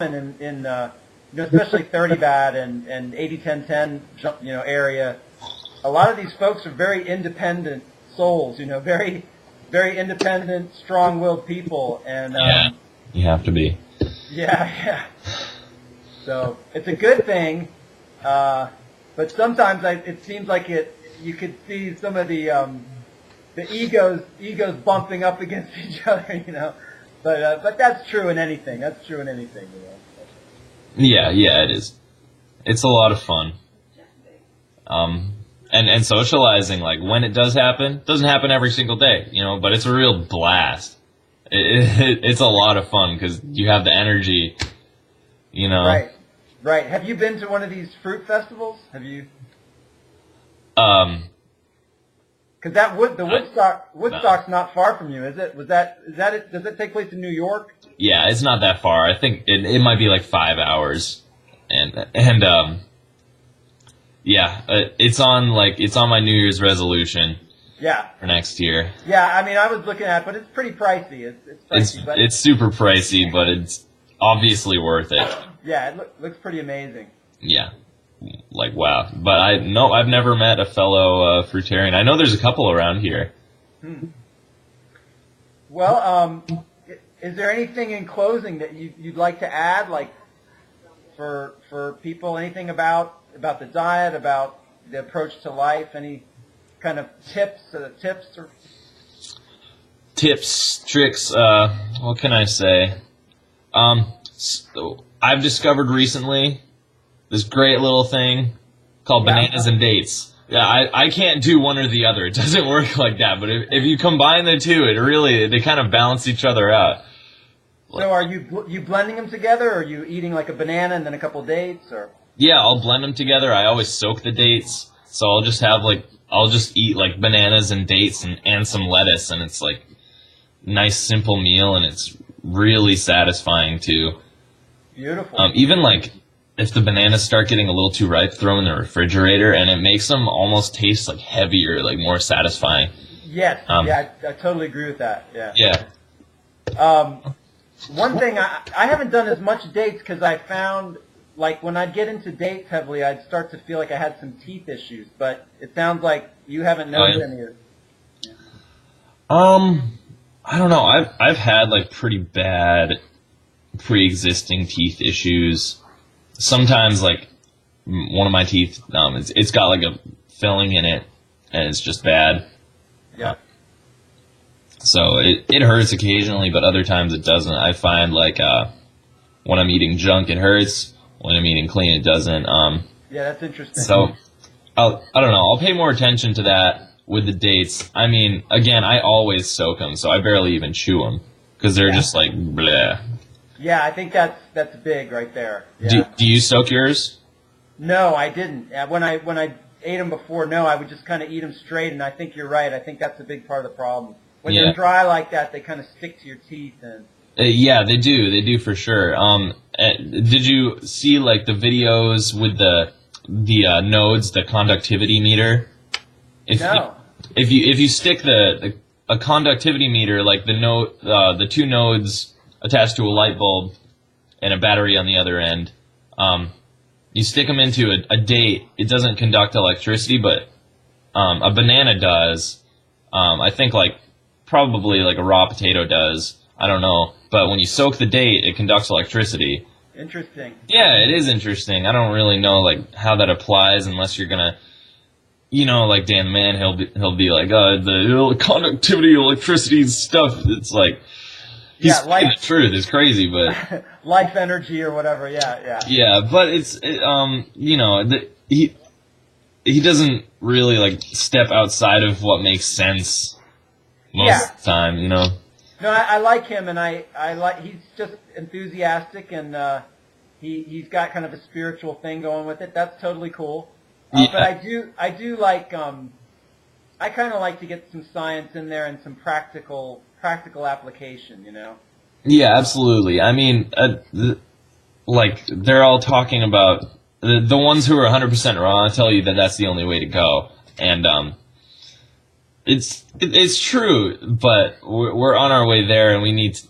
especially 30 bat and 80-10-10 area. A lot of these folks are very independent souls, very very independent, strong-willed people, and yeah, you have to be. Yeah. So it's a good thing, but sometimes it seems like you could see some of the egos bumping up against each other, But that's true in anything. Yeah, it is. It's a lot of fun. And socializing, like, when it does happen, doesn't happen every single day, but it's a real blast. It's a lot of fun because you have the energy, Right. Have you been to one of these fruit festivals? Have you? Because Woodstock's not far from you, is it? Is that it? Does it take place in New York? Yeah, it's not that far. I think it might be like 5 hours, yeah, it's on my New Year's resolution. Yeah. For next year. Yeah, I mean, I was looking at it, but it's pretty pricey. It's pricey, it's super pricey, but it's obviously worth it. Yeah, it looks pretty amazing. Yeah. Like, wow. But I've never met a fellow fruitarian. I know there's a couple around here. Well, is there anything in closing that you'd like to add, like for people? Anything about the diet, about the approach to life? Any kind of tips or tips, tricks? What can I say? So I've discovered recently this great little thing called bananas and dates. Yeah, I can't do one or the other. It doesn't work like that. But if you combine the two, they kind of balance each other out. So are you blending them together, or are you eating like a banana and then a couple dates, or? Yeah, I'll blend them together. I always soak the dates, so I'll just eat like bananas and dates and some lettuce, and it's like nice simple meal, and it's really satisfying too. Beautiful. Even like if the bananas start getting a little too ripe, throw them in the refrigerator, and it makes them almost taste like heavier, like more satisfying. Yes. I totally agree with that. Yeah. Yeah. One thing, I haven't done as much dates because I found, like, when I'd get into dates heavily, I'd start to feel like I had some teeth issues. But it sounds like you haven't noticed any of it. I don't know. I've had like pretty bad pre-existing teeth issues. Sometimes like one of my teeth, it's got like a filling in it, and it's just bad. Yeah. So it hurts occasionally, but other times it doesn't. I find like when I'm eating junk, it hurts. When I'm eating clean, it doesn't. Yeah, that's interesting. So I don't know. I'll pay more attention to that with the dates. I mean, again, I always soak them, so I barely even chew them because they're just like bleh. Yeah, I think that's big right there. Yeah. Do you soak yours? No, I didn't. When I ate them before, no, I would just kind of eat them straight, and I think you're right. I think that's a big part of the problem. When they're dry like that, they kind of stick to your teeth. And yeah, they do. They do for sure. Did you see like the videos with the nodes, the conductivity meter? No. If you stick a conductivity meter, like the two nodes attached to a light bulb and a battery on the other end, you stick them into a date. It doesn't conduct electricity, but a banana does. I think probably like a raw potato does. I don't know. But when you soak the date, it conducts electricity. Interesting. Yeah, it is interesting. I don't really know like how that applies unless you're gonna, like Dan Mann, he'll be like, the conductivity, electricity stuff. It's like, he's saying the truth. It's crazy, but life energy or whatever. Yeah. Yeah, but it's he doesn't really like step outside of what makes sense most of the time, No, I like him, and I like he's just enthusiastic, and he's got kind of a spiritual thing going with it. That's totally cool. Yeah. But I do like I kind of like to get some science in there and some practical application, Yeah, absolutely. I mean, they're all talking about the ones who are 100% wrong. Tell you that that's the only way to go, and it's true, but we're on our way there, and we need to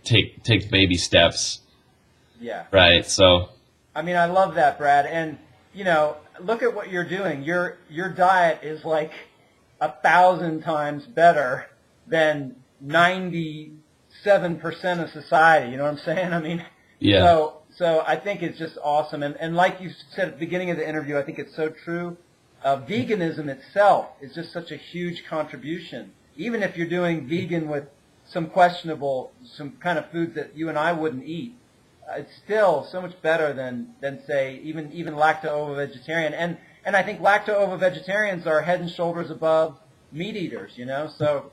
take baby steps. Yeah. Right. So. I mean, I love that, Brad. And, you know, look at what you're doing. Your diet is like 1,000 times better than 97% of society. You know what I'm saying? I mean, Yeah. So I think it's just awesome. And like you said at the beginning of the interview, I think it's so true. Veganism itself is just such a huge contribution. Even if you're doing vegan with some kind of foods that you and I wouldn't eat, it's still so much better than say even lacto-ovo-vegetarian. And I think lacto-ovo-vegetarians are head and shoulders above meat eaters, you know. So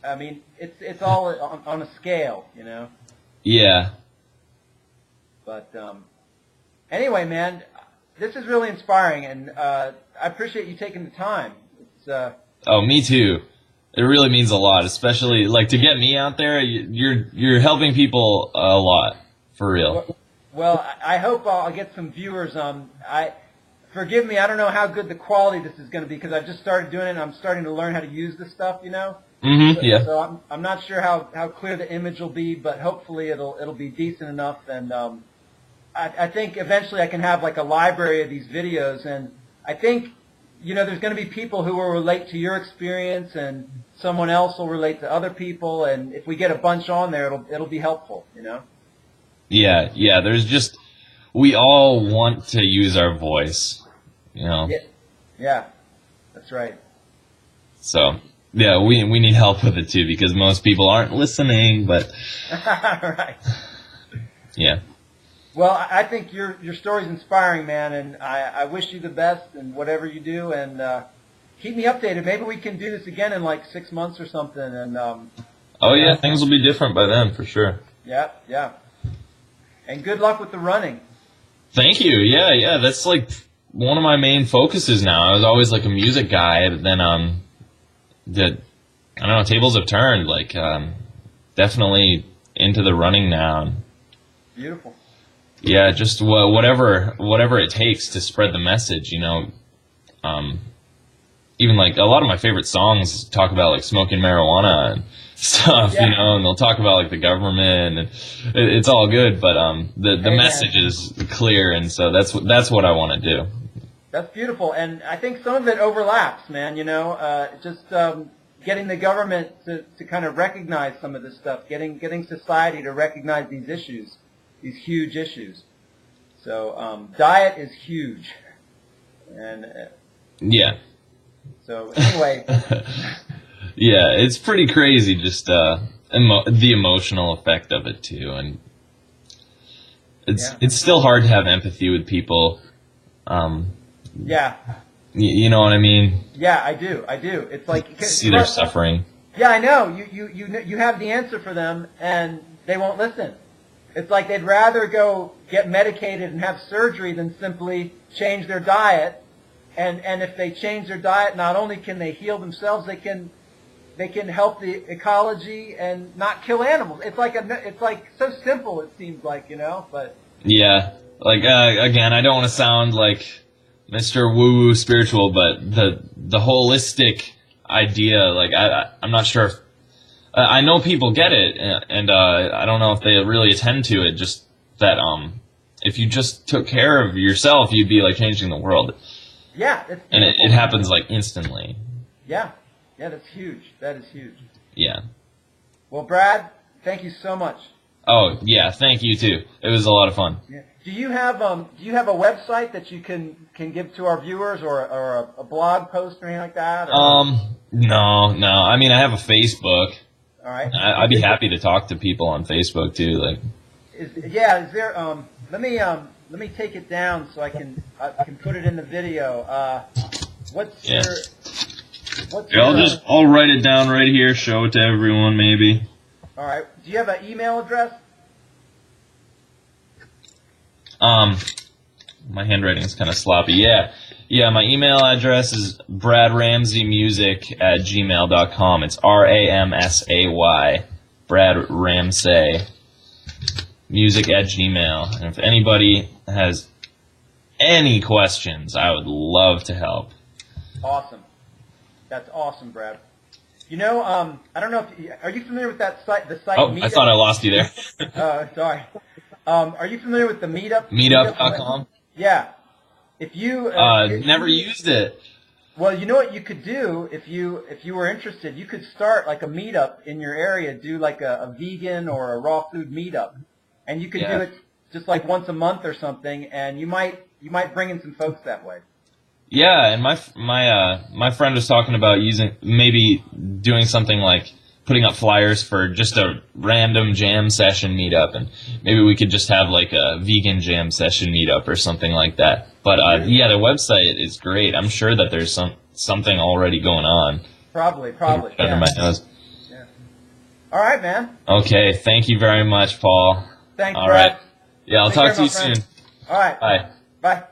I mean, it's all on a scale, you know. Yeah. But anyway, man, this is really inspiring, and I appreciate you taking the time. It's, oh, me too. It really means a lot, especially like to get me out there. You're helping people a lot, for real. Well, I hope I'll get some viewers. Forgive me, I don't know how good the quality of this is going to be because I've just started doing it, and I'm starting to learn how to use this stuff, you know. Mm-hmm. Yeah. So I'm not sure how clear the image will be, but hopefully it'll be decent enough. And I think eventually I can have like a library of these videos, and I think, you know, there's going to be people who will relate to your experience, and someone else will relate to other people, and if we get a bunch on there, it'll be helpful, you know. Yeah. There's just we all want to use our voice, you know. Yeah, that's right. So yeah, we need help with it too because most people aren't listening, but right. Yeah. Well, I think your story's inspiring, man, and I wish you the best in whatever you do, and keep me updated. Maybe we can do this again in like 6 months or something. And oh yeah, things will be different by then for sure. Yeah. And good luck with the running. Thank you. Yeah. That's like one of my main focuses now. I was always like a music guy, but then I don't know, tables have turned. Like definitely into the running now. Beautiful. Yeah, just whatever it takes to spread the message, you know. Even like a lot of my favorite songs talk about like smoking marijuana and stuff, you know, and they'll talk about like the government, and it's all good, but the message is clear, and so that's what I want to do. That's beautiful, and I think some of it overlaps, man. You know, just getting the government to kind of recognize some of this stuff, getting society to recognize these issues. These huge issues. So diet is huge, and yeah. So anyway, yeah, it's pretty crazy. Just the emotional effect of it too, and it's still hard to have empathy with people. Yeah. You know what I mean? Yeah, I do. It's like see their suffering. Yeah, I know. You have the answer for them, and they won't listen. It's like they'd rather go get medicated and have surgery than simply change their diet. And if they change their diet, not only can they heal themselves, they can help the ecology and not kill animals. It's like so simple. It seems like, you know, but yeah. Like again, I don't want to sound like Mr. Woo-woo spiritual, but the holistic idea, like I'm not sure if. I know people get it, and I don't know if they really attend to it, just that if you just took care of yourself, you'd be like changing the world. Yeah. And it happens like instantly. Yeah, that's huge. That is huge. Yeah. Well, Brad, thank you so much. Oh, yeah, thank you too. It was a lot of fun. Yeah. Do you have a website that you can give to our viewers, or a blog post or anything like that? Or? No. I mean, I have a Facebook. All right. I'd be happy to talk to people on Facebook too. Like, is there? Let me take it down so I can put it in the video. What's your? I'll write it down right here. Show it to everyone, maybe. All right. Do you have an email address? My handwriting is kind of sloppy. Yeah. My email address is bradramsaymusic@gmail.com. It's RAMSAY. Brad Ramsay. Music@gmail. And if anybody has any questions, I would love to help. Awesome. That's awesome, Brad. You know, I don't know if are you familiar with that site? The site. Oh, I thought I lost you there. Sorry. Are you familiar with the Meetup? Meetup.com? Yeah. If you never used it. Well, you know what you could do if you were interested. You could start like a meetup in your area. Do like a vegan or a raw food meetup, and you could do it just like once a month or something. And you might bring in some folks that way. Yeah, and my friend was talking about maybe doing something like putting up flyers for just a random jam session meetup, and maybe we could just have like a vegan jam session meetup or something like that. But yeah, the website is great. I'm sure that there's something already going on. Probably. Under my nose. Yeah. All right, man. Okay, thank you very much, Paul. Thanks, All Brad. right. Yeah, I'll talk to you soon. All right. Bye. Bye.